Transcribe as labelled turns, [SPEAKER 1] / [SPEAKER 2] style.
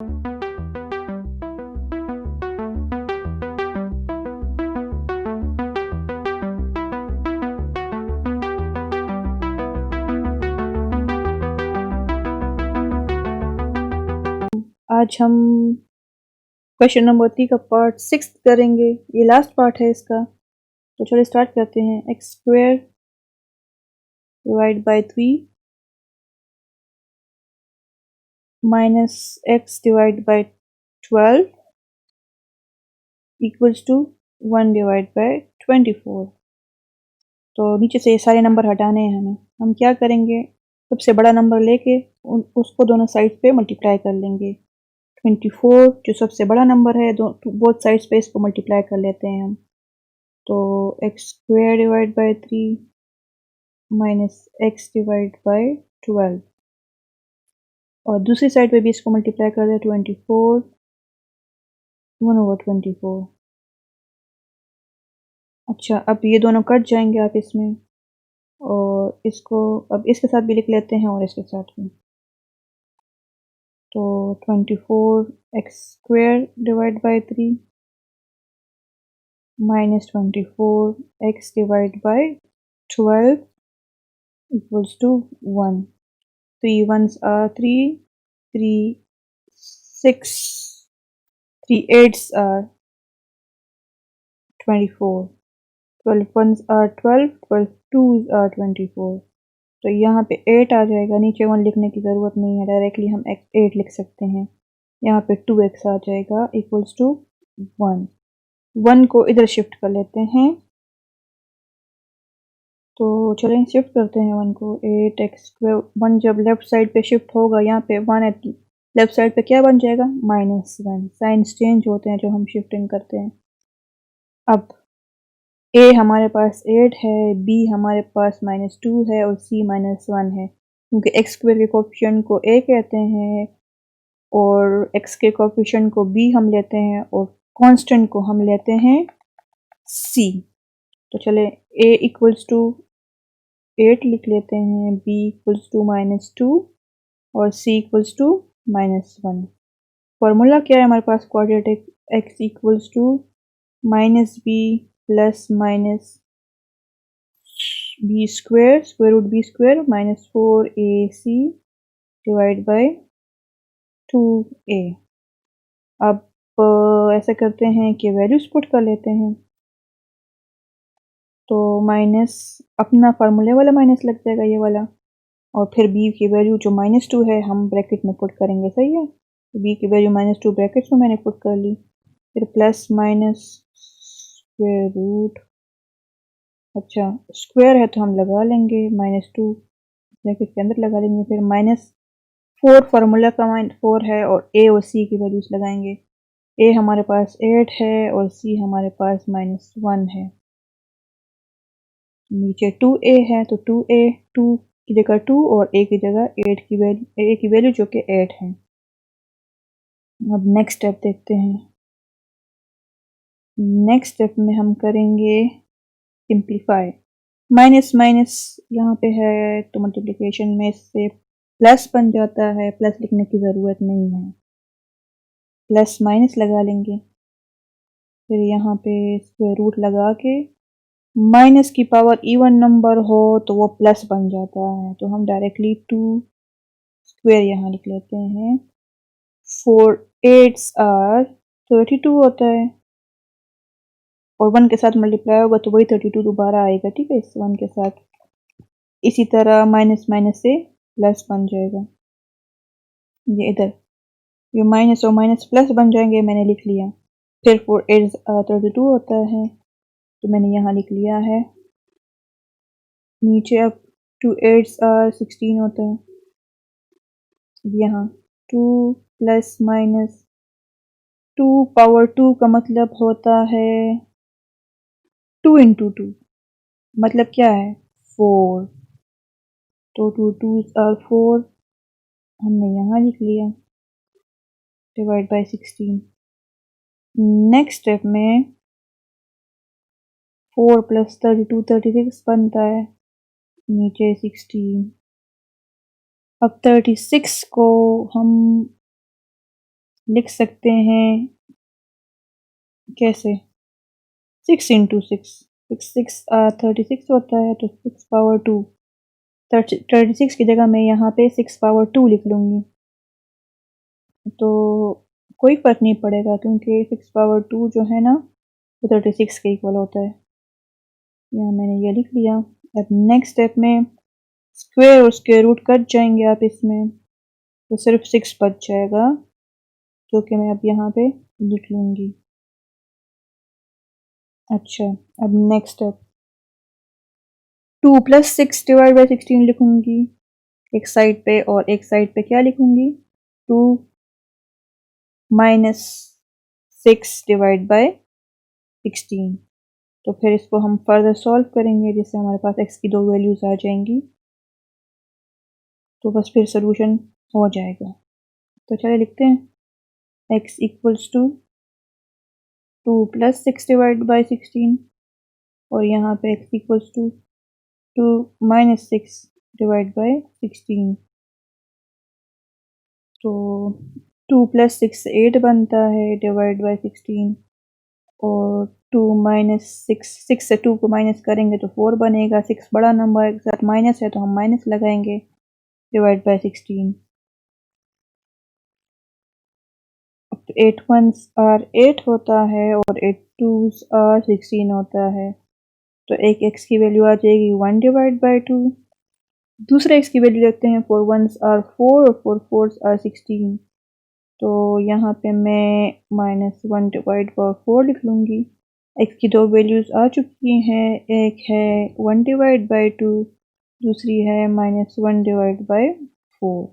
[SPEAKER 1] आज हम question number 3 का पार्ट 6 करेंगे। ये लास्ट पार्ट है इसका, तो चलिए स्टार्ट करते हैं। X square divide by 3 minus x divide by 12 equals to 1 divide by 24। तो नीचे से ये सारे नंबर हटाने हैं हमें। हम क्या करेंगे, सबसे बड़ा नंबर लेके उसको दोनों साइड पे मल्टीप्लाई कर लेंगे। 24 जो सबसे बड़ा नंबर है, बोथ साइड्स पे इसको मल्टीप्लाई कर लेते हैं हम। तो x square divide by 3 minus x divide by 12, और दूसरी साइड पे भी इसको मल्टीप्लाई कर दे। 24 1/24। अच्छा, अब ये दोनों कट जाएंगे आप इसमें, और इसको अब इसके साथ भी लिख लेते हैं और इसके साथ भी। तो 24 x square divide by 3 minus 24 x divide by 12 equals to 1. 3 ones are 3, 3 6, 3 eights are 24, 12 ones are 12, 12 twos are 24। तो यहाँ पे 8 आ जाएगा, नीचे 1 लिखने की ज़रूरत नहीं है, डायरेक्टली हम 8 लिख सकते हैं। यहाँ पे 2x आ जाएगा इक्वल्स टू 1। 1 को इधर शिफ्ट कर लेते हैं, तो चलें शिफ्ट करते हैं 1 को। 8x स्क्वायर, 1 जब लेफ्ट साइड पे शिफ्ट होगा, यहाँ पे 1 है, लेफ्ट साइड पे क्या बन जाएगा, -1। साइंस चेंज होते हैं जो हम शिफ्टिंग करते हैं। अब a हमारे पास 8 है, b हमारे पास -2 है और c -1 है, क्योंकि x स्क्वायर के कोफिशिएंट को a कहते हैं और x के कोफिशिएंट को b हम लेते हैं और कांस्टेंट को हम लेते हैं c। तो चले a इक्वल्स टू 8 लिख लेते हैं, b इक्वल्स टू -2 और c इक्वल्स टू -1। फॉर्मूला क्या है हमारे पास, quadratic x equals two -b plus minus b square square root b square -4ac divide by 2a। अब ऐसा करते हैं कि वैल्यूज पुट कर लेते हैं, तो माइनस अपना फार्मूले वाला माइनस लग जाएगा ये वाला, और फिर b की वैल्यू जो -2 है हम ब्रैकेट में पुट करेंगे, सही है। तो b की वैल्यू -2 ब्रैकेट्स में मैंने पुट कर ली, फिर प्लस माइनस स्क्वायर रूट, अच्छा स्क्वायर है तो हम लगा लेंगे, -2 ब्रैकेट के अंदर लगा लेंगे, फिर -4 फार्मूला का -4 है और a और c की वैल्यूज लगाएंगे। a हमारे पास 8 है और c हमारे पास -1 है। नीचे 2a है तो 2a, 2 की जगह 2 और a की जगह 8 की वैल्यू, a की वैल्यू जो कि 8 है। अब नेक्स्ट स्टेप देखते हैं। नेक्स्ट स्टेप में हम करेंगे सिंप्लीफाई। माइनस माइनस यहाँ पे है तो मल्टीप्लिकेशन में से प्लस बन जाता है, प्लस लिखने की ज़रूरत नहीं है, प्लस माइनस लगा लेंगे। फिर यहाँ पे स्क्वायर रूट लगा के, माइनस की पावर इवन नंबर हो तो वो प्लस बन जाता है, तो हम डायरेक्टली 2 स्क्वायर यहाँ लिख लेते हैं। 4 8s आर 32 होता है, और 1 के साथ मल्टीप्लाई होगा तो वही 32 दोबारा आएगा, ठीक है, इस 1 के साथ। इसी तरह माइनस माइनस से प्लस बन जाएगा, ये इधर ये माइनस और माइनस प्लस बन जाएंगे, मैंने लिख लिया। फिर 4 8s 32 होता है, तो मैंने यहाँ लिख लिया है। नीचे अब 2 8s 16 होता है, यहाँ 2 प्लस माइनस 2 पावर 2 का मतलब होता है 2 इंटू 2, मतलब क्या है 4, तो 2 2s 4 हमने यहाँ लिख लिया डिवाइड बाय 16। नेक्स्ट स्टेप में 4 प्लस 32 36 बनता है, नीचे 16। अब 36 को हम लिख सकते हैं कैसे, 6 इंटू 6, 36 होता है, तो 6 पावर 2, 36 की जगह मैं यहाँ पे 6 पावर 2 लिख लूँगी, तो कोई फ़र्क नहीं पड़ेगा क्योंकि 6 पावर 2 जो है ना वो 36 के इक्वल होता है। यहाँ मैंने ये लिख लिया। अब नेक्स्ट स्टेप में स्क्वायर और स्क्वायर रूट कट जाएंगे आप इसमें, तो सिर्फ 6 बच जाएगा, जो कि मैं अब यहाँ पे लिख लूँगी। अच्छा, अब नेक्स्ट स्टेप 2 + 6 डिवाइड बाई 16 लिखूँगी एक साइड पे, और एक साइड पे क्या लिखूँगी 2 - 6 डिवाइड बाई 16। तो फिर इसको हम फर्दर सॉल्व करेंगे जिससे हमारे पास x की 2 वैल्यूज़ आ जाएंगी, तो बस फिर सोल्यूशन हो जाएगा। तो चलिए लिखते हैं x equals to 2 + 6 divide by 16, और यहाँ पे x equals to 2 - 6 divide by 16। तो 2 + 6 8 बनता है डिवाइड बाई 16, और 2 - 6 से 2 को माइनस करेंगे तो 4 बनेगा। 6 बड़ा नंबर के साथ माइनस है तो हम माइनस लगाएंगे डिवाइड बाई 16। 8 1s are 8 होता है और 8 2s are 16 होता है, तो एक x की वैल्यू आ जाएगी 1 डिवाइड बाई 2। दूसरे x की वैल्यू देखते हैं, 4 1s are 4 और 4 4s are 16, तो यहाँ पे मैं -1 डिवाइड बाई 4 लिख लूँगी। x की 2 वैल्यूज़ आ चुकी हैं, एक है 1 डिवाइड बाई 2, दूसरी है -1 डिवाइड बाई 4।